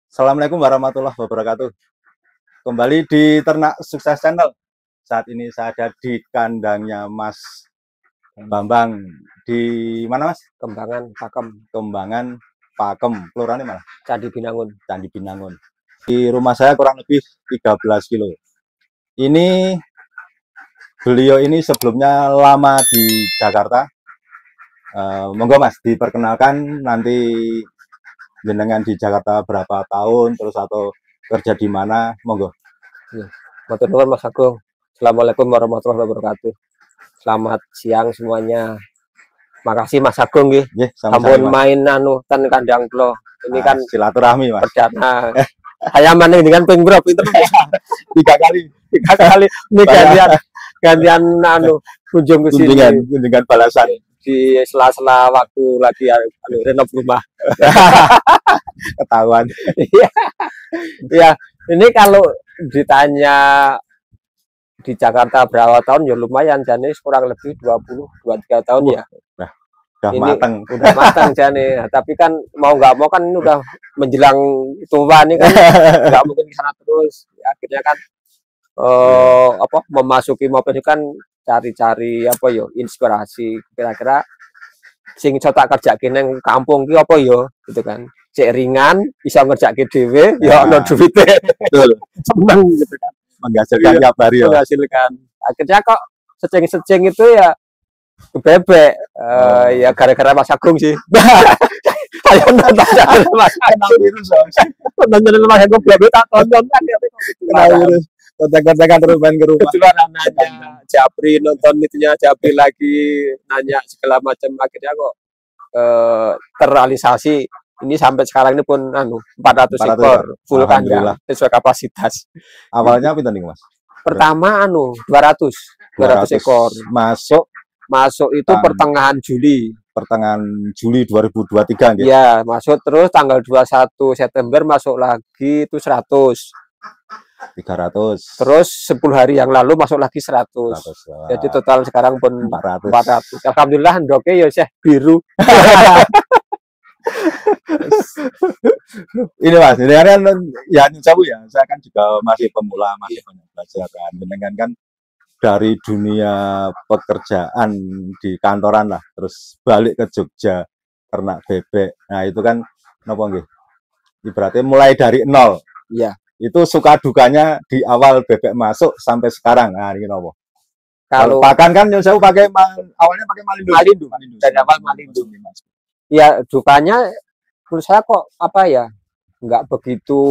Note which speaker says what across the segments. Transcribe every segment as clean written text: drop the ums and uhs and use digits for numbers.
Speaker 1: Assalamualaikum warahmatullahi wabarakatuh. Kembali di Ternak Sukses Channel. Saat ini saya ada di kandangnya Mas Bambang di mana Mas?
Speaker 2: Kembangan Pakem.
Speaker 1: Kembangan Pakem, kelurahannya mana?
Speaker 2: Candi Binangun.
Speaker 1: Candi Binangun. Di rumah saya kurang lebih 13 kilo. Ini beliau ini sebelumnya lama di Jakarta. Monggo Mas diperkenalkan nanti jenengan di Jakarta berapa tahun, terus atau kerja di mana, monggo.
Speaker 2: Matur nuwun Mas Agung. Assalamualaikum warahmatullahi wabarakatuh. Selamat siang semuanya. Makasih Mas Agung nggih.
Speaker 1: Nggih,
Speaker 2: Sampun main ten kandang kula. Ini kan
Speaker 1: silaturahmi Mas.
Speaker 2: Perdana. Saya maning dengan ping bro pinten?
Speaker 1: 3 kali.
Speaker 2: 3 kali. Ini gantian kunjung ke sini.
Speaker 1: Kunjungan balasan
Speaker 2: di sela-sela waktu lagi renov rumah.
Speaker 1: Ketahuan.
Speaker 2: Iya, ini kalau ditanya di Jakarta berapa tahun ya lumayan, jane kurang lebih 20-23 tahun ya.
Speaker 1: Nah, udah matang.
Speaker 2: Udah matang jane. Tapi kan mau nggak mau kan ini udah menjelang tua nih kan, nggak mungkin di sana terus. Akhirnya kan memasuki mobil ini kan cari-cari inspirasi, kira-kira sing iso tak kerjake nang kampung ki apa ya gitu kan. Cek ringan bisa ngerjake dhewe ya ono duwite. Betul. Seneng gitu kan.
Speaker 1: Menghasilkan tiap hari ya.
Speaker 2: Menghasilkan. Akhirnya kok seceng-seceng itu ya bebek. Ya gara-gara Mas Agung sih. Ayo nonton Mas Agung. Nonton Mas Agung bebek tak tonton kan ya.
Speaker 1: Kontak-kontakan terus main ke rumah.
Speaker 2: Kebetulan nanya Japri, nonton itunya Japri lagi, nanya segala macam, akhirnya kok terrealisasi. Ini sampai sekarang ini pun 400 ekor full kandang sesuai kapasitas.
Speaker 1: Awalnya pinten nih Mas?
Speaker 2: Pertama 200 ekor. Masuk itu pertengahan Juli.
Speaker 1: Pertengahan Juli 2023 gitu.
Speaker 2: Iya, masuk terus tanggal 21 September masuk lagi itu 100.
Speaker 1: 300.
Speaker 2: Terus 10 hari yang lalu masuk lagi 100. Jadi total sekarang pun 400. Alhamdulillah ndoke ya sih biru.
Speaker 1: Ini Mas, ini kan ya saya kan juga masih pemula, masih banyak belajar kan. Dengan kan dari dunia pekerjaan di kantoran lah, terus balik ke Jogja ternak bebek. Nah, itu kan napa nggih? Ibaratnya mulai dari nol.
Speaker 2: Iya.
Speaker 1: Itu suka dukanya di awal bebek masuk sampai sekarang. Nah, ini apa? Kalau pakan kan yang saya pakai awalnya pakai Malindo.
Speaker 2: Dari awal Malindo. Ya, dukanya menurut saya kok nggak begitu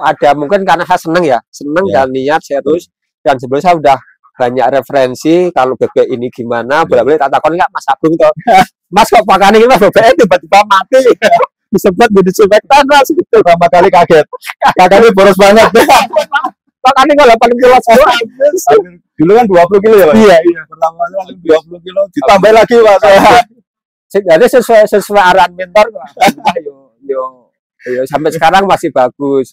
Speaker 2: ada mungkin karena saya seneng dan niat serius, dan sebelumnya saya udah banyak referensi kalau bebek ini gimana, boleh tak takon nggak Mas Agung toh. Mas kok pakan ini Mas bebeknya tiba-tiba mati. Disebut disinfektan Mas gitu.
Speaker 1: Pertama kali kaget. Kakaknya boros banget.
Speaker 2: Makanya kalau paling jelas
Speaker 1: dulu kan 20 kilo ya Pak?
Speaker 2: Iya.
Speaker 1: Pertama kali 20 kilo ditambah lagi Pak.
Speaker 2: Jadi sesuai arahan mentor yo sampai sekarang masih bagus.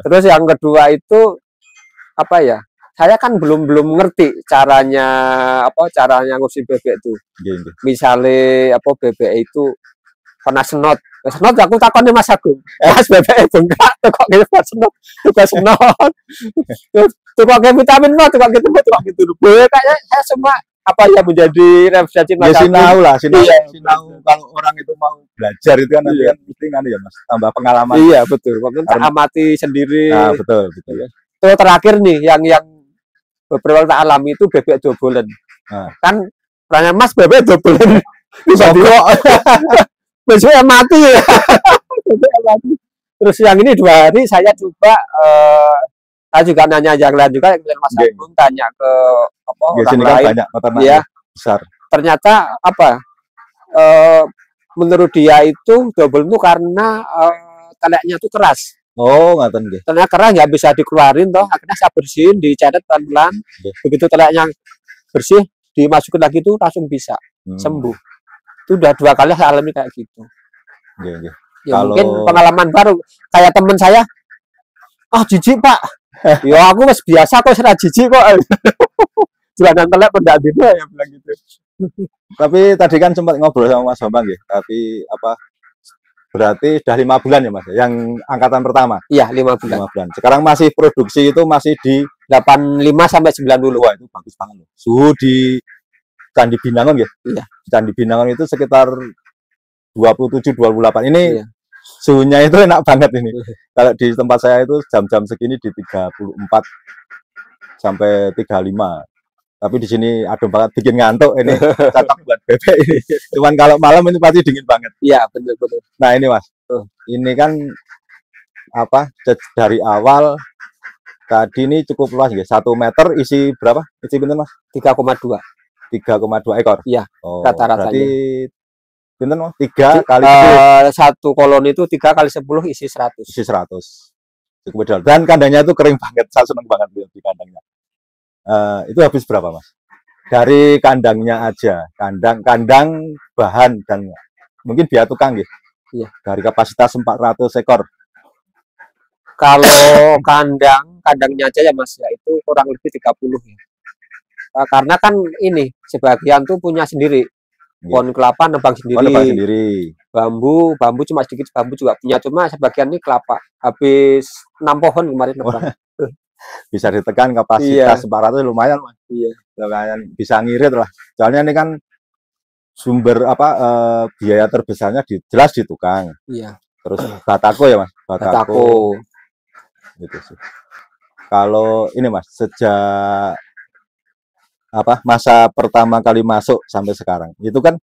Speaker 2: Terus yang kedua itu saya kan belum ngerti caranya ngurusin bebek itu. Misalnya bebek itu pernah senot aku takon Mas Agung. Mas bebek bengkak kok gitu senot. Tuh kok vitamin tuh kok gitu. Kayaknya saya semua menjadi referensi Mas Agung.
Speaker 1: Sinau kalau orang itu mau belajar itu kan nanti kan mesti ya Mas, tambah pengalaman.
Speaker 2: Iya, betul. Mungkin tak amati sendiri.
Speaker 1: Nah, betul.
Speaker 2: Terus terakhir nih yang beberapa tak alami itu bebek dobolen. Kan tanya Mas bebek dobolen. Bisa besoknya mati ya. Terus yang ini 2 hari saya coba saya juga nanya yang lain juga, yang Mas Agung tanya ke orang lain.
Speaker 1: Banyak peternak besar.
Speaker 2: Ternyata menurut dia itu double itu karena teleknya itu keras.
Speaker 1: Oh, ngaten nggih.
Speaker 2: Teleknya keras nggak bisa dikeluarin toh. Akhirnya saya bersihin, dicadet pelan-pelan. Begitu teleknya bersih, dimasukin lagi itu langsung bisa sembuh. Itu udah 2 kali saya alami kayak gitu. Ya, mungkin pengalaman baru kayak temen saya. Jijik Pak. Ya aku mas biasa kok, serah jijik kok. Jualan telek pendak dino ya bilang gitu.
Speaker 1: Tapi tadi kan sempat ngobrol sama Mas Bambang ya. Tapi berarti sudah 5 bulan ya Mas, yang angkatan pertama.
Speaker 2: Iya, 5 bulan.
Speaker 1: 5 bulan. Sekarang masih produksi itu masih di
Speaker 2: 85 sampai 90.
Speaker 1: Wah, itu bagus banget loh. Suhu di Candi Binangun ya.
Speaker 2: Iya.
Speaker 1: Candi Binangun itu sekitar 27 28. Ini
Speaker 2: Iya.
Speaker 1: suhunya itu enak banget ini. Kalau di tempat saya itu jam-jam segini di 34 sampai 35. Tapi di sini adem banget, bikin ngantuk ini. Cocok buat bebek ini. Cuman kalau malam ini pasti dingin banget.
Speaker 2: Iya, betul.
Speaker 1: Nah, ini Mas. Ini kan apa? Dari awal tadi ini cukup luas ya. 1 meter isi berapa? Isi pinten Mas?
Speaker 2: 3,2.
Speaker 1: 3,2 ekor.
Speaker 2: Iya.
Speaker 1: Oh,
Speaker 2: rata-ratanya.
Speaker 1: berarti pinten Mas? 3 kali
Speaker 2: 1 koloni itu 3 kali 10 isi 100.
Speaker 1: isi 100. Cukup ideal. Dan kandangnya itu kering banget. Saya senang banget lihat di kandangnya. Itu habis berapa Mas? Dari kandangnya aja, kandang bahan dan mungkin biaya tukang gitu.
Speaker 2: Iya.
Speaker 1: Dari kapasitas 400 ekor.
Speaker 2: Kalau kandangnya aja ya Mas ya itu kurang lebih 30 ya. Karena kan ini sebagian tuh punya sendiri. Pohon kelapa nebang sendiri. Bambu cuma sedikit, bambu juga punya, cuma sebagian ini kelapa. Habis 6 pohon kemarin nebang.
Speaker 1: Bisa ditekan kapasitas 400 lumayan Mas.
Speaker 2: Iya.
Speaker 1: Lumayan bisa ngirit lah. Soalnya ini kan sumber biaya terbesarnya jelas di tukang.
Speaker 2: Iya.
Speaker 1: Terus batako ya Mas.
Speaker 2: Batako.
Speaker 1: Gitu sih. Kalau ini Mas, sejak masa pertama kali masuk sampai sekarang, itu kan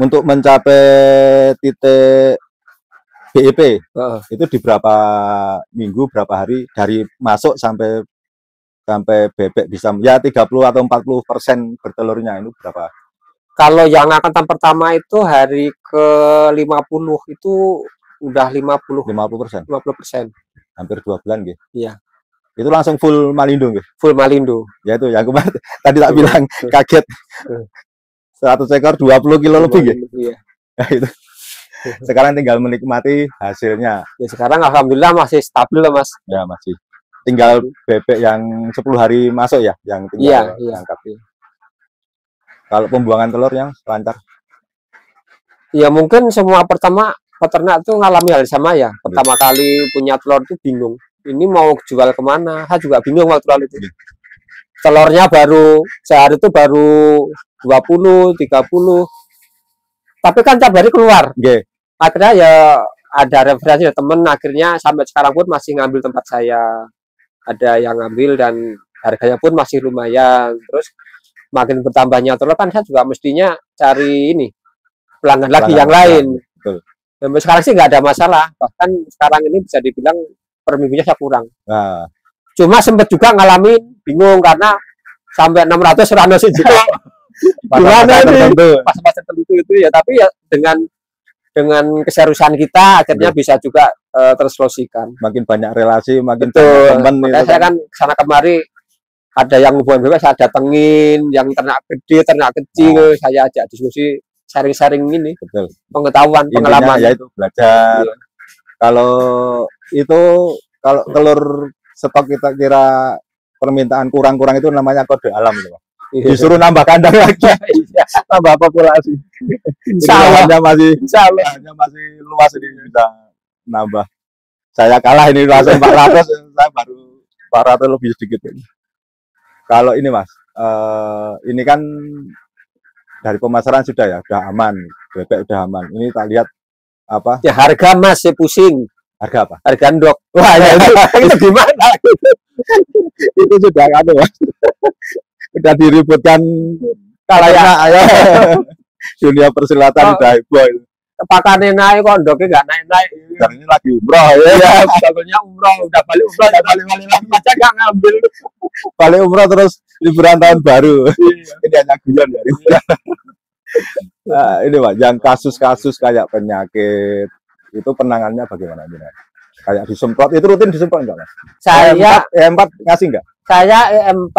Speaker 1: untuk mencapai titik BEP itu di berapa minggu, berapa hari dari masuk sampai bebek bisa ya 30 atau 40% bertelurnya itu berapa?
Speaker 2: Kalau yang angkatan pertama itu hari ke-50 itu udah 50%.
Speaker 1: Hampir 2 bulan gitu.
Speaker 2: Iya.
Speaker 1: Itu langsung full Malindo gitu.
Speaker 2: Full Malindo.
Speaker 1: Ya itu yang kemarin tadi tak bilang kaget. 100 ekor 20 kilo lebih gitu.
Speaker 2: Iya.
Speaker 1: Nah, itu. Sekarang tinggal menikmati hasilnya.
Speaker 2: Ya sekarang alhamdulillah masih stabil lah Mas.
Speaker 1: Ya masih. Tinggal bebek yang 10 hari masuk ya, yang tinggal angkat.
Speaker 2: Iya.
Speaker 1: Kalau pembuangan telur yang lancar.
Speaker 2: Ya mungkin semua peternak tuh ngalami hal sama ya. Pertama kali punya telur tuh bingung. Ini mau jual kemana? Saya juga bingung waktu lalu itu. Telurnya baru sehari itu baru 20, 30. Tapi kan tiap hari keluar. Akhirnya ya ada referensi dari temen, akhirnya sampai sekarang pun masih ngambil tempat saya. Ada yang ngambil dan harganya pun masih lumayan. Terus makin bertambahnya telur kan saya juga mestinya cari ini pelanggan lagi yang lain. Sampai sekarang sih nggak ada masalah. Bahkan sekarang ini bisa dibilang per minggunya saya kurang. Cuma sempat juga ngalamin bingung karena sampai 600 serano sih juga. Gimana ini? Pas-pas tertentu itu ya, tapi ya dengan keseriusan kita akhirnya bisa juga tersolusikan.
Speaker 1: Makin banyak relasi, makin
Speaker 2: banyak
Speaker 1: teman.
Speaker 2: Saya kan kesana kemari ada yang hubungan bebek saya datengin, yang ternak gede, ternak kecil, saya ajak diskusi, sharing-sharing ini.
Speaker 1: Betul.
Speaker 2: Pengetahuan, pengalaman.
Speaker 1: Ya itu belajar. Iya. Kalau telur stok kita kira permintaan kurang-kurang itu namanya kode alam gitu. Disuruh nambah kandang lagi, nambah populasi. Hanya masih luas ini bisa nambah. Saya kalah ini langsung 400, saya baru 400 lebih sedikit. Kalau ini Mas, ini kan dari pemasaran sudah aman, bebek udah aman. Ini tak lihat
Speaker 2: ya harga masih pusing.
Speaker 1: Harga apa?
Speaker 2: Harga ndok. Wah ya itu gimana?
Speaker 1: Itu sudah Mas. Udah diributkan kayak dunia persilatan udah heboh.
Speaker 2: Pakane naik kok ndoknya nggak naik-naik.
Speaker 1: Ini lagi umroh ya.
Speaker 2: Sebelumnya umroh udah balik umroh, udah balik lagi aja nggak ngambil.
Speaker 1: Balik umroh terus liburan tahun baru. Ini hanya guyon ya. Nah, ini Pak, yang kasus-kasus kayak penyakit itu penanganannya bagaimana? Kayak disemprot, itu rutin disemprot enggak Mas?
Speaker 2: Saya
Speaker 1: E4 ngasih enggak?
Speaker 2: Saya E4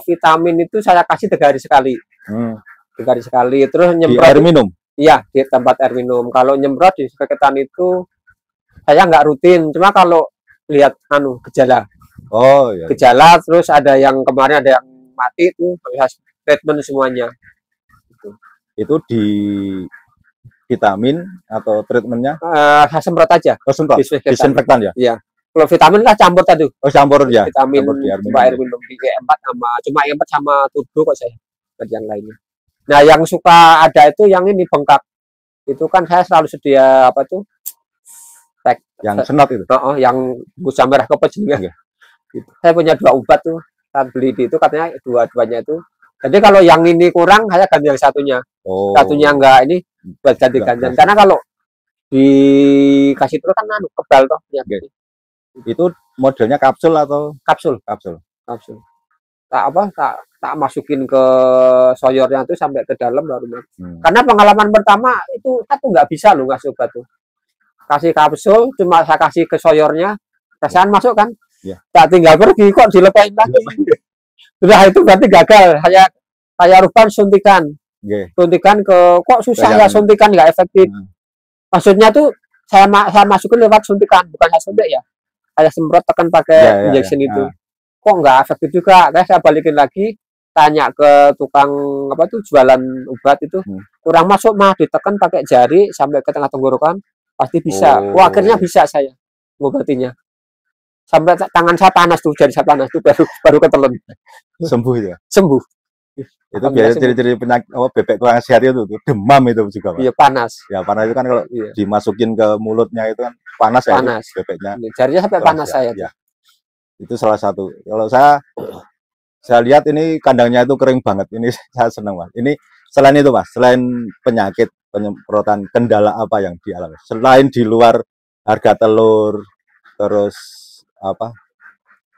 Speaker 2: vitamin itu saya kasih 3 hari sekali. 3 hari sekali, terus nyemprot.
Speaker 1: Di air minum?
Speaker 2: Iya, di tempat air minum. Kalau nyemprot di deketan itu saya nggak rutin, cuma kalau lihat gejala.
Speaker 1: Oh iya.
Speaker 2: Gejala, terus ada yang kemarin ada yang mati itu treatment semuanya.
Speaker 1: Itu vitamin atau treatmentnya?
Speaker 2: Saya semprot aja.
Speaker 1: Oh, semprot. Disinfektan ya?
Speaker 2: Iya. Kalau vitamin lah campur tadi.
Speaker 1: Oh, campur ya.
Speaker 2: Vitamin
Speaker 1: campur di
Speaker 2: air minum di E4 cuma E4 sama turbo kok saya. Yang lainnya. Nah, yang suka ada itu yang ini bengkak. Itu kan saya selalu sedia apa tuh?
Speaker 1: Yang senot itu.
Speaker 2: Yang busa merah kepejnya. Gitu. Saya punya 2 obat tuh. Saya beli di itu katanya dua-duanya itu. Jadi kalau yang ini kurang, saya ganti yang satunya. Satunya enggak ini buat ganti-gantian. Karena kalau dikasih terus kan kebal toh ya.
Speaker 1: Itu modelnya kapsul atau
Speaker 2: kapsul?
Speaker 1: Kapsul.
Speaker 2: Tak masukin ke soyornya tuh sampai ke dalam baru. Karena pengalaman pertama itu satu nggak bisa loh ngasih obat tuh. Kasih kapsul cuma saya kasih ke soyornya, perasaan masuk kan?
Speaker 1: Ya.
Speaker 2: Tak tinggal pergi kok dilepasin lagi. Sudah itu berarti gagal. Saya rubah suntikan. Suntikan kok susah ya suntikan nggak efektif. Maksudnya tuh saya masukin lewat suntikan, bukan saya suntik ya. Saya semprot tekan pakai injection itu. Kok nggak efektif juga. Saya balikin lagi, tanya ke tukang apa tuh jualan obat itu, kurang masuk mah, ditekan pakai jari sampai ke tengah tenggorokan pasti bisa. Wah, akhirnya bisa saya ngobatinya. Sampai tangan saya panas tuh, jari saya panas tuh baru ketelan.
Speaker 1: Sembuh ya?
Speaker 2: Sembuh.
Speaker 1: Itu biasanya ciri-ciri penyakit bebek kurang sehat itu demam itu juga, Pak.
Speaker 2: Iya, panas.
Speaker 1: Ya, panas itu kan kalau dimasukin ke mulutnya itu kan panas ya bebeknya.
Speaker 2: Jarinya sampai panas saya.
Speaker 1: Ya. Itu salah satu. Kalau saya lihat ini kandangnya itu kering banget. Ini saya senang, Mas. Ini selain itu, Mas, selain penyakit penyemprotan, kendala apa yang dialami? Selain di luar harga telur, terus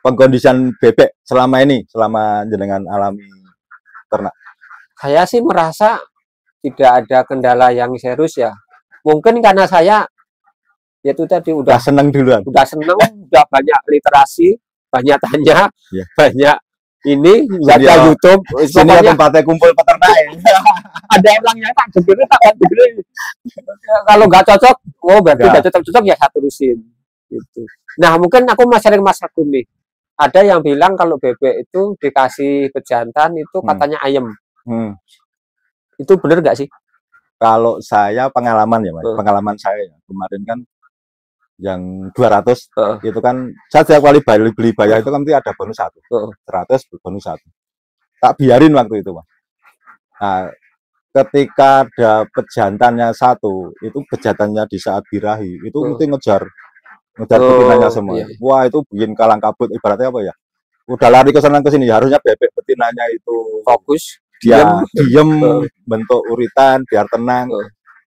Speaker 1: pengkondisian bebek selama jenengan alami ternak?
Speaker 2: Saya sih merasa tidak ada kendala yang serius ya. Mungkin karena saya itu tadi udah
Speaker 1: seneng duluan.
Speaker 2: Udah seneng, udah banyak literasi, banyak tanya, banyak ini baca YouTube.
Speaker 1: Sini tempatnya kumpul peternak.
Speaker 2: Ada orangnya tak begini tak begini. Kalau nggak cocok, berarti nggak cocok ya saya terusin. Gitu. Nah, mungkin aku sering Mas Agung nih. Ada yang bilang kalau bebek itu dikasih pejantan itu katanya ayam. Itu bener nggak sih?
Speaker 1: Kalau saya pengalaman ya, Mas. Pengalaman saya kemarin kan yang 200 itu kan saya setiap kali beli bayar itu kan nanti ada bonus 1. 100 bonus 1. Tak biarin waktu itu, Mas. Nah, ketika ada pejantannya 1, itu pejantannya di saat birahi itu mesti ngejar betinanya semua. Iya. Wah, itu bikin kalang kabut, ibaratnya apa ya? Udah lari ke sana ke sini, harusnya bebek betinanya itu
Speaker 2: fokus,
Speaker 1: dia diem bentuk uritan biar tenang.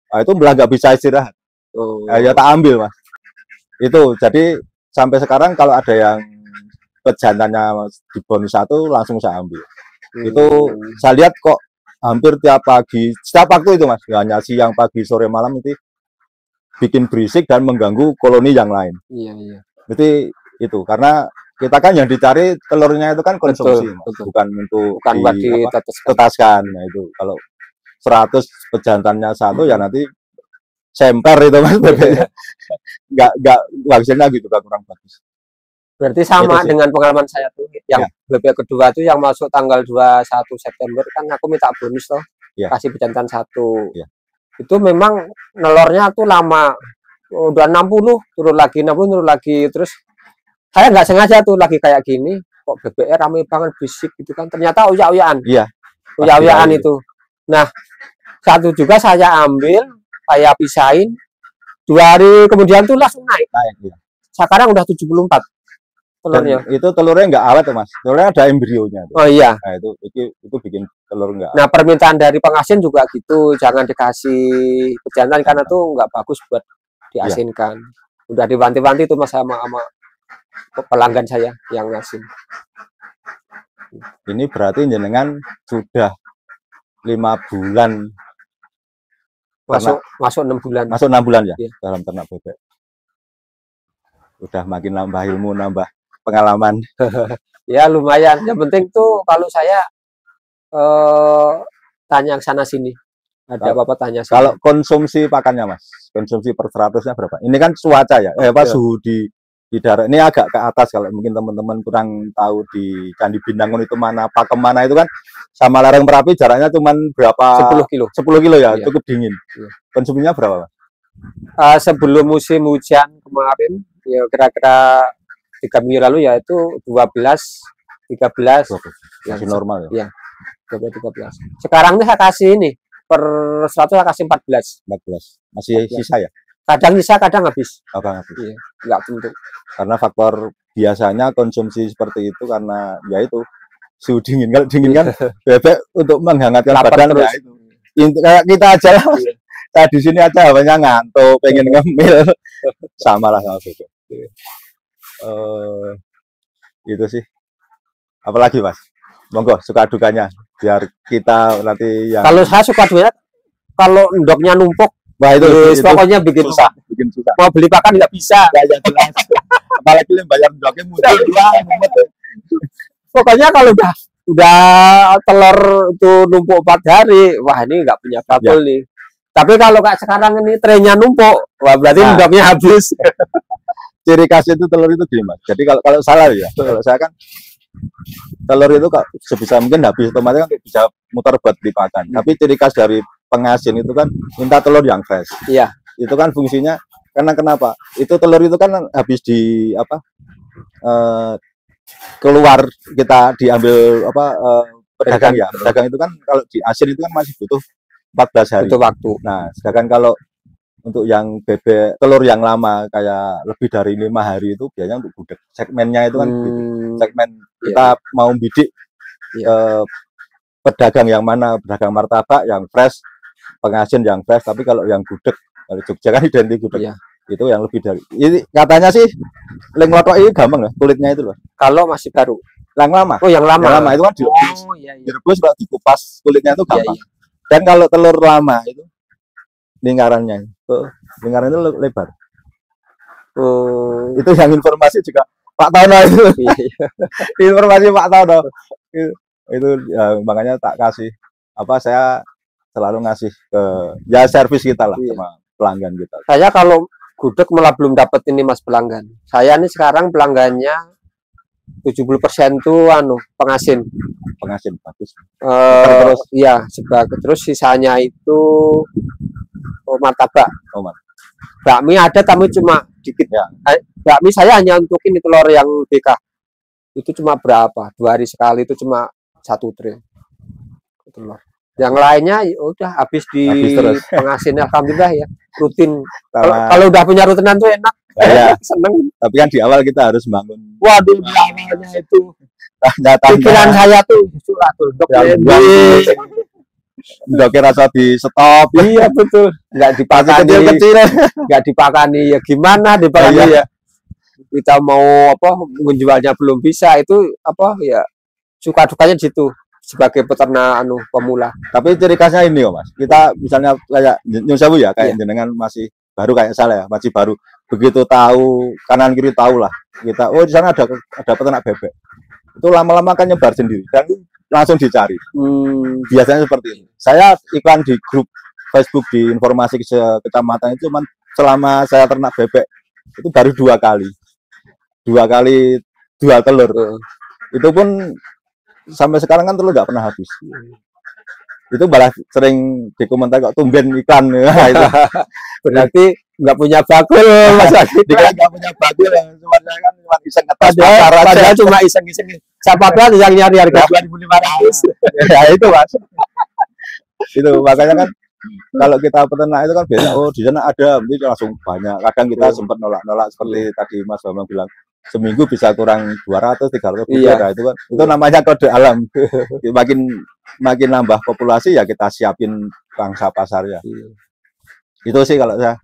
Speaker 1: Nah, itu malah nggak bisa istirahat. Ya tak ambil, Mas. Itu jadi sampai sekarang kalau ada yang pejantannya di bonus 1 langsung saya ambil. Itu saya lihat kok hampir tiap pagi, setiap waktu itu, Mas, hanya siang, pagi, sore, malam itu bikin berisik dan mengganggu koloni yang lain.
Speaker 2: Iya.
Speaker 1: Jadi itu karena kita kan yang dicari telurnya itu kan konsumsi, betul. Bukan untuk ditetaskan. Nah, itu kalau 100 pejantannya 1 ya nanti semper itu, Mas, bebeknya. Nggak hasilnya gitu, kurang bagus.
Speaker 2: Berarti sama dengan pengalaman saya tuh yang bebek kedua tuh yang masuk tanggal 21 September kan aku minta bonus toh, kasih pejantan 1. Itu memang nelornya tuh lama, udah 60 turun lagi, 60 turun lagi, terus saya nggak sengaja tuh lagi kayak gini kok bebeknya ramai banget berisik gitu kan, ternyata uyak-uyakan. Uyak-uyakan itu. Nah, 1 juga saya ambil, saya pisahin, 2 hari kemudian tuh langsung naik. Sekarang udah 74 telurnya. Dan
Speaker 1: itu telurnya nggak awet tuh, Mas, telurnya ada embrionya tuh.
Speaker 2: Oh iya.
Speaker 1: Nah, itu bikin telur nggak awet.
Speaker 2: Nah, permintaan dari pengasin juga gitu, jangan dikasih pejantan karena tuh nggak bagus buat diasinkan. Udah diwanti-wanti tuh, Mas, sama pelanggan saya yang ngasin.
Speaker 1: Ini berarti jenengan sudah 5 bulan
Speaker 2: masuk 6 bulan.
Speaker 1: Masuk 6 bulan ya dalam ternak bebek. Udah makin nambah ilmu, nambah pengalaman.
Speaker 2: Ya lumayan. Yang penting tuh kalau saya tanya sana sini. Ada apa-apa tanya.
Speaker 1: Kalau konsumsi pakannya, Mas, konsumsi per 100-nya berapa? Ini kan cuaca ya, suhu di di daerah ini agak ke atas, kalau mungkin teman-teman kurang tahu di Candi Binangun itu mana, Pakem mana itu kan sama lereng Merapi jaraknya cuma berapa?
Speaker 2: 10 kilo.
Speaker 1: 10 kilo ya,
Speaker 2: Iya.
Speaker 1: cukup dingin.
Speaker 2: Iya.
Speaker 1: Konsumsinya berapa, Mas?
Speaker 2: Sebelum musim hujan kemarin ya kira-kira 3 minggu lalu ya itu 12 13
Speaker 1: Masih normal ya?
Speaker 2: Iya. 13. Sekarang nih saya kasih ini per 100 saya kasih 14.
Speaker 1: 14. Masih sisa ya?
Speaker 2: Kadang sisa, kadang habis.
Speaker 1: Habis.
Speaker 2: Iya, nggak tentu.
Speaker 1: Karena faktor biasanya konsumsi seperti itu karena ya itu suhu dingin. Kalau dingin kan bebek untuk menghangatkan badan ya itu. Kayak kita aja lah. Iya. Saya di sini aja hawanya ngantuk, pengen ngemil. Sama lah sama bebek. Itu sih. Apalagi Mas? Monggo suka dukanya biar kita nanti yang.
Speaker 2: Kalau saya suka dukanya kalau endoknya numpuk.
Speaker 1: Wah itu
Speaker 2: pokoknya bikin susah. Mau beli pakan nggak bisa.
Speaker 1: Ya jelas. Apalagi yang bayar endoknya mudah.
Speaker 2: Pokoknya kalau udah telur itu numpuk 4 hari, wah ini nggak punya bakul nih. Tapi kalau kayak sekarang ini trennya numpuk, wah berarti endoknya habis.
Speaker 1: Ciri khas itu telur itu gini Mas. Jadi kalau salah ya, kalau saya kan telur itu sebisa mungkin habis otomatis kan bisa muter buat dipakan. Tapi ciri khas dari pengasin itu kan minta telur yang fresh.
Speaker 2: Iya.
Speaker 1: Itu kan fungsinya karena kenapa? Itu telur itu kan habis di keluar kita diambil pedagang ya. Pedagang itu kan kalau di asin itu kan masih butuh 14 hari.
Speaker 2: Butuh waktu.
Speaker 1: Nah, sedangkan kalau untuk yang bebek telur yang lama kayak lebih dari 5 hari itu biasanya untuk gudeg. Segmennya itu kan segmen kita mau bidik pedagang yang mana, pedagang martabak yang fresh, pengasin yang fresh. Tapi kalau yang gudeg, kalau Jogja kan identik gudeg, itu yang lebih dari. Ini katanya sih leng lotok ini gampang ya, kulitnya itu loh.
Speaker 2: Kalau masih baru.
Speaker 1: Yang lama.
Speaker 2: Oh, yang lama.
Speaker 1: Yang lama itu kan direbus. Direbus kalau dikupas kulitnya itu gampang. Dan kalau telur lama itu lingkarannya itu lebar. Itu yang informasi juga Pak Tono itu. Informasi Pak Tono. Itu ya, makanya tak kasih saya selalu ngasih ke servis kita lah sama pelanggan kita.
Speaker 2: Saya kalau gudeg malah belum dapat ini Mas pelanggan. Saya nih sekarang pelanggannya 70% tuh pengasin.
Speaker 1: Pengasin bagus.
Speaker 2: Terus iya sebagai terus sisanya itu martabak. Bakmi ada tapi cuma dikit ya. Bakmi saya hanya untuk ini telur yang BK. Itu cuma berapa? 2 hari sekali itu cuma 1 tray telur. Yang lainnya udah habis pengasin. Alhamdulillah ya rutin. Kalau udah punya rutinan tuh enak.
Speaker 1: Ya,
Speaker 2: seneng.
Speaker 1: Tapi kan di awal kita harus bangun.
Speaker 2: Waduh, di awalnya itu pikiran saya tuh surat
Speaker 1: Dokter rasa di stop.
Speaker 2: Iya betul. Nggak dipakani
Speaker 1: kecil-kecil.
Speaker 2: Nggak dipakani ya gimana dipakani ya. Kita mau menjualnya belum bisa itu ya suka dukanya di situ sebagai peternak pemula.
Speaker 1: Tapi ciri khasnya ini Mas. Kita misalnya kayak Nyun Sewu ya, kayak jenengan masih baru kayak saya ya, masih baru. Begitu tahu kanan kiri tahu lah. Kita di sana ada peternak bebek. Itu lama-lama kan nyebar sendiri dan langsung dicari. Biasanya seperti ini. Saya iklan di grup Facebook di informasi kecamatan itu selama saya ternak bebek itu baru 2 kali. 2 kali jual telur. Itu pun sampai sekarang kan telur nggak pernah habis. Itu malah sering dikomentar kok tumben iklan. Itu.
Speaker 2: Berarti nggak punya bakul Mas Agit.
Speaker 1: Dia nggak punya bakul, cuma saya kan cuma iseng ngetes
Speaker 2: padahal cuma iseng-iseng. Siapa tahu yang nyari harga 2.500.
Speaker 1: Ya itu Mas. Itu makanya kan kalau kita peternak itu kan biasanya di sana ada, nanti langsung banyak. Kadang kita sempat nolak-nolak seperti tadi Mas Bambang bilang seminggu bisa kurang 200 300 ya, itu kan itu namanya kode alam. makin nambah populasi ya kita siapin pangsa pasarnya. Itu sih kalau saya.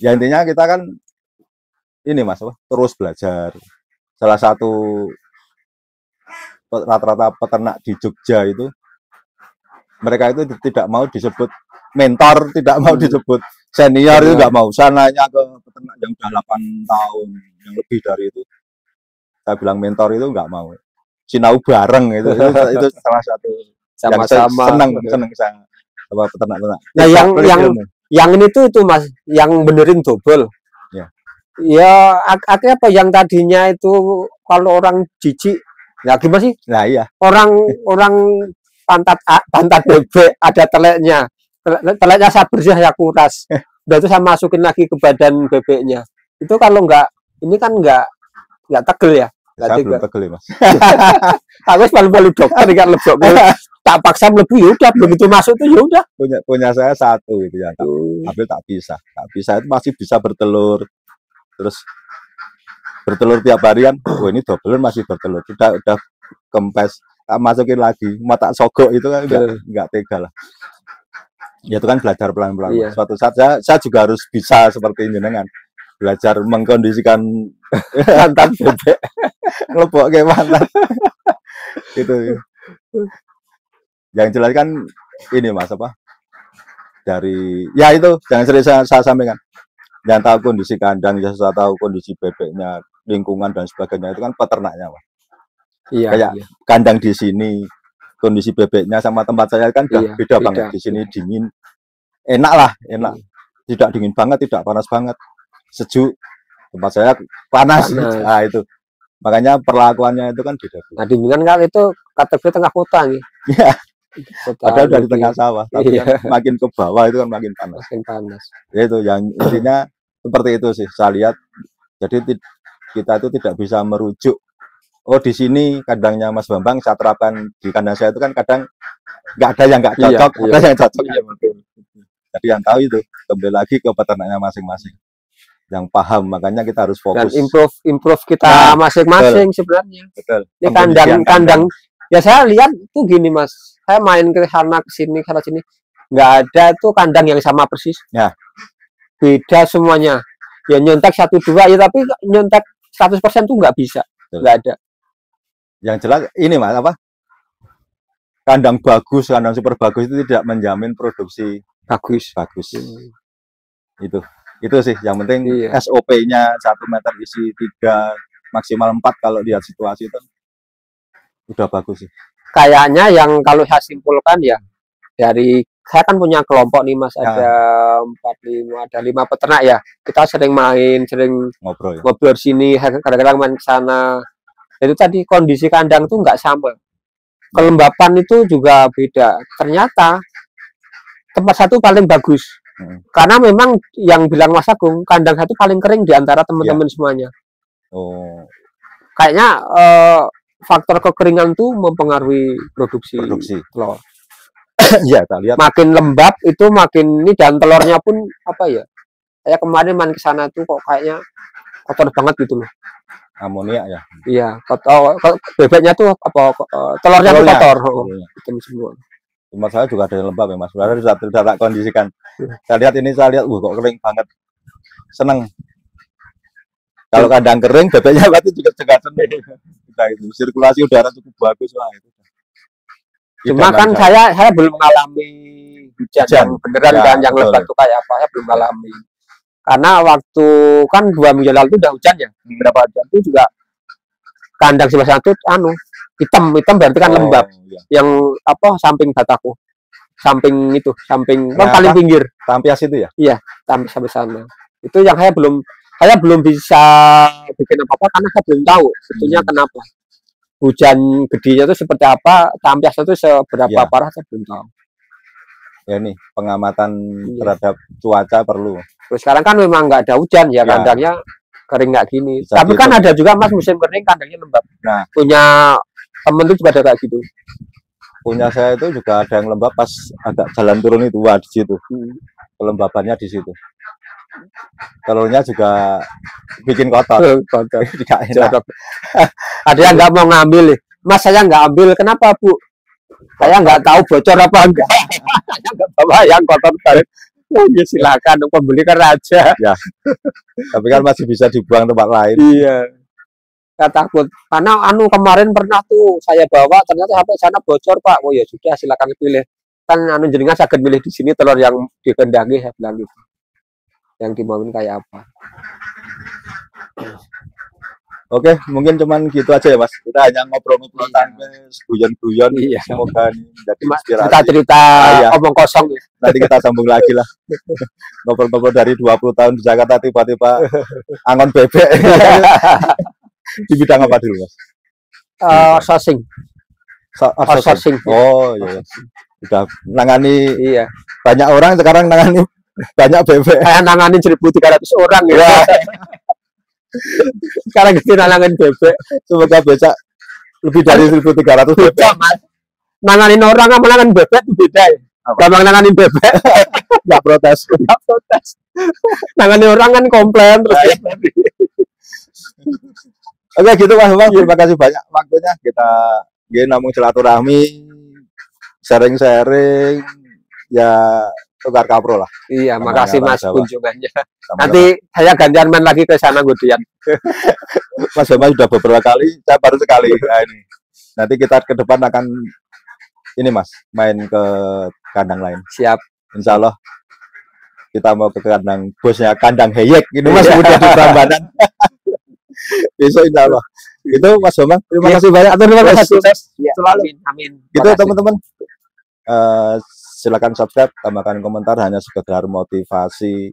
Speaker 1: Ya intinya kita kan ini Mas terus belajar. Salah satu rata-rata peternak di Jogja itu mereka itu tidak mau disebut mentor, tidak mau disebut senior, itu nggak mau. Sananya ke peternak yang udah 8 tahun yang lebih dari itu. Saya bilang mentor itu nggak mau. Sinau bareng itu salah satu
Speaker 2: sama-sama
Speaker 1: seneng saya sama peternak-peternak.
Speaker 2: Nah, yang ini tuh Mas, yang benerin dobel.
Speaker 1: Ya.
Speaker 2: Ya akhirnya apa yang tadinya itu kalau orang jijik, ya gimana sih?
Speaker 1: Nah iya.
Speaker 2: Orang pantat bebek ada teleknya, teleknya saya bersih saya kuras. Udah itu saya masukin lagi ke badan bebeknya. Itu kalau ini kan nggak tegel ya.
Speaker 1: Saya belum tegel ya, Mas.
Speaker 2: Aku paling dokter kan lebok. Tak paksa mlebu ya udah, begitu masuk tuh ya udah.
Speaker 1: Punya saya satu itu ya, tapi tak bisa itu masih bisa bertelur, terus bertelur tiap harian. Oh ini double masih bertelur, udah kempes, tak masukin lagi, mata sogok itu kan nggak tega lah. Ya itu kan belajar pelan-pelan. Iya. Suatu saat saya juga harus bisa seperti ini dengan belajar mengkondisikan mantan bebek, ngelebok kayak mantan. Gitu. Yang jelas kan ini Mas apa dari ya itu jangan sering saya sampaikan, yang tahu kondisi kandang, ya saya tahu kondisi bebeknya, lingkungan dan sebagainya, itu kan peternaknya Mas. Iya, kayak iya. Kandang di sini kondisi bebeknya sama tempat saya kan udah beda banget. Di sini dingin, enak, tidak dingin banget, tidak panas banget, sejuk. Tempat saya panas. Nah itu makanya perlakuannya itu kan beda.
Speaker 2: Nah dingingan kan itu KTP tengah kota nih.
Speaker 1: Padahal dari tengah sawah, tapi kan makin ke bawah itu kan makin panas.
Speaker 2: Makin panas.
Speaker 1: Ya itu yang intinya seperti itu sih saya lihat. Jadi kita itu tidak bisa merujuk. Oh di sini kandangnya Mas Bambang saya terapkan di kandang saya itu kan kadang nggak ada yang nggak cocok, ada yang cocok. Jadi yang tahu itu kembali lagi ke peternaknya masing-masing, yang paham. Makanya kita harus fokus. Dan
Speaker 2: improve kita masing-masing sebenarnya.
Speaker 1: Betul.
Speaker 2: Ini kandang. Ya saya lihat tuh gini Mas. Saya main ke sana sini nggak ada tuh kandang yang sama persis.
Speaker 1: Ya.
Speaker 2: Beda semuanya. Ya nyontek 1-2 ya, tapi nyontek 100% tuh nggak bisa. Nggak ada.
Speaker 1: Yang jelas ini Mas apa? Kandang bagus, kandang super bagus itu tidak menjamin produksi bagus. Itu sih yang penting. SOP-nya 1 meter isi 3 maksimal 4 kalau lihat situasi itu udah bagus sih. Kayaknya
Speaker 2: yang kalau saya simpulkan ya, dari saya kan punya kelompok nih Mas, ada 4-5, ada 5 peternak ya. Kita sering ngobrol sini, kadang-kadang main ke sana. Itu tadi kondisi kandang tuh nggak sama. Kelembapan itu juga beda. Ternyata tempat satu paling bagus. Karena memang yang bilang Mas Agung, kandang satu paling kering di antara teman-teman semuanya.
Speaker 1: Oh.
Speaker 2: Kayaknya faktor kekeringan tuh mempengaruhi produksi telur.
Speaker 1: Ya, kita lihat.
Speaker 2: Makin lembab itu makin ini, dan telurnya pun apa ya? Kayak kemarin main ke sana tuh kok kayaknya kotor banget gitu loh.
Speaker 1: Amonia ya.
Speaker 2: Iya, kotor. Bebeknya tuh apa? Telurnya tuh kotor. Hitam semua.
Speaker 1: Tempat saya juga ada yang lembab ya Mas. Sebenarnya sudah tak kondisikan. Saya lihat, kok kering banget. Seneng. Kalau kandang kering, bebeknya berarti juga seneng. Itu sirkulasi udara cukup bagus lah itu.
Speaker 2: Cuma kan saya belum mengalami hujan yang beneran dan yang lebat itu kayak apa, saya belum mengalami. Karena waktu kan 2 minggu lalu itu udah hujan ya, beberapa hujan itu juga kandang sebelah satu hitam berarti kan lembab. Yang apa samping bataku, samping paling pinggir.
Speaker 1: Tampias itu ya?
Speaker 2: Iya, tampias sampai sana. Itu yang saya belum bisa bikin apa-apa karena saya belum tahu sebetulnya kenapa hujan gedenya itu seperti apa, tampias itu seberapa parah saya belum tahu.
Speaker 1: Ya nih pengamatan terhadap cuaca perlu.
Speaker 2: Terus sekarang kan memang nggak ada hujan ya, kandangnya kering nggak gini. Tapi kan ada juga Mas musim kering kandangnya lembab.
Speaker 1: Nah,
Speaker 2: punya temen tuh juga ada kayak gitu.
Speaker 1: Punya saya itu juga ada yang lembab pas agak jalan turun itu, di situ. Kelembabannya di situ. Telurnya juga bikin kotor.
Speaker 2: Ada yang nggak mau ngambil, Mas saya nggak ambil, kenapa Bu? Saya nggak tahu bocor apa enggak. Saya nggak bawa yang kotor balik. Ya silakan, pembeli kan raja.
Speaker 1: Ya. Tapi kan masih bisa dibuang tempat lain.
Speaker 2: Iya. Saya takut. Karena kemarin pernah tuh saya bawa, ternyata sampai sana bocor Pak. Oh ya sudah, silakan pilih. Kan jenengan sakit milih di sini telur yang dikendangi, saya bilang gitu. Yang dimauin kayak apa.
Speaker 1: Oke, mungkin cuman gitu aja ya Mas. Kita hanya ngobrol-ngobrol tanpa guyon-guyon.
Speaker 2: Iya.
Speaker 1: Semoga ini menjadi
Speaker 2: Cuma
Speaker 1: inspirasi.
Speaker 2: cerita-cerita
Speaker 1: iya.
Speaker 2: omong kosong ya.
Speaker 1: Nanti kita sambung lagi lah. Ngobrol-ngobrol dari 20 tahun di Jakarta tiba-tiba angon bebek. Di bidang apa dulu Mas?
Speaker 2: Sourcing. Outsourcing.
Speaker 1: Oh iya. Udah nangani
Speaker 2: Iya.
Speaker 1: banyak orang, sekarang nangani banyak bebek.
Speaker 2: Kayak nanganin 1.300 orang ya. Sekarang kita nanganin bebek.
Speaker 1: Semoga besok lebih dari 1.300 bebek.
Speaker 2: Nanganin orang sama nanganin bebek itu beda ya. Gampang nanganin bebek.
Speaker 1: Nggak protes.
Speaker 2: Nggak protes. Nanganin orang kan komplain terus.
Speaker 1: Oke gitu Mas Bang, terima kasih banyak waktunya. Kita namun silaturahmi, sharing-sharing, ya tukar kapro lah.
Speaker 2: Iya, makasih Mas kunjungannya.
Speaker 1: Sama-sama.
Speaker 2: Nanti saya gantian lagi ke sana Gudian.
Speaker 1: Mas Bambang sudah beberapa kali, saya baru sekali. Nah, ini. Nanti kita ke depan akan ini Mas, main ke kandang lain.
Speaker 2: Siap.
Speaker 1: Insya Allah kita mau ke kandang bosnya, kandang Heyek. Ini Mas udah di Prambanan. Besok insya Allah. Itu Mas Bambang, terima kasih banyak. Terima kasih. Sukses selalu.
Speaker 2: Amin.
Speaker 1: Gitu teman-teman. Silakan subscribe, tambahkan komentar, hanya sekedar motivasi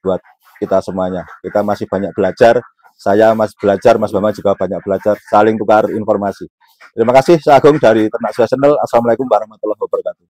Speaker 1: buat kita semuanya. Kita masih banyak belajar. Saya masih belajar, Mas Bambang juga banyak belajar, saling tukar informasi. Terima kasih, saya Agung dari Ternak Channel. Assalamualaikum warahmatullahi wabarakatuh.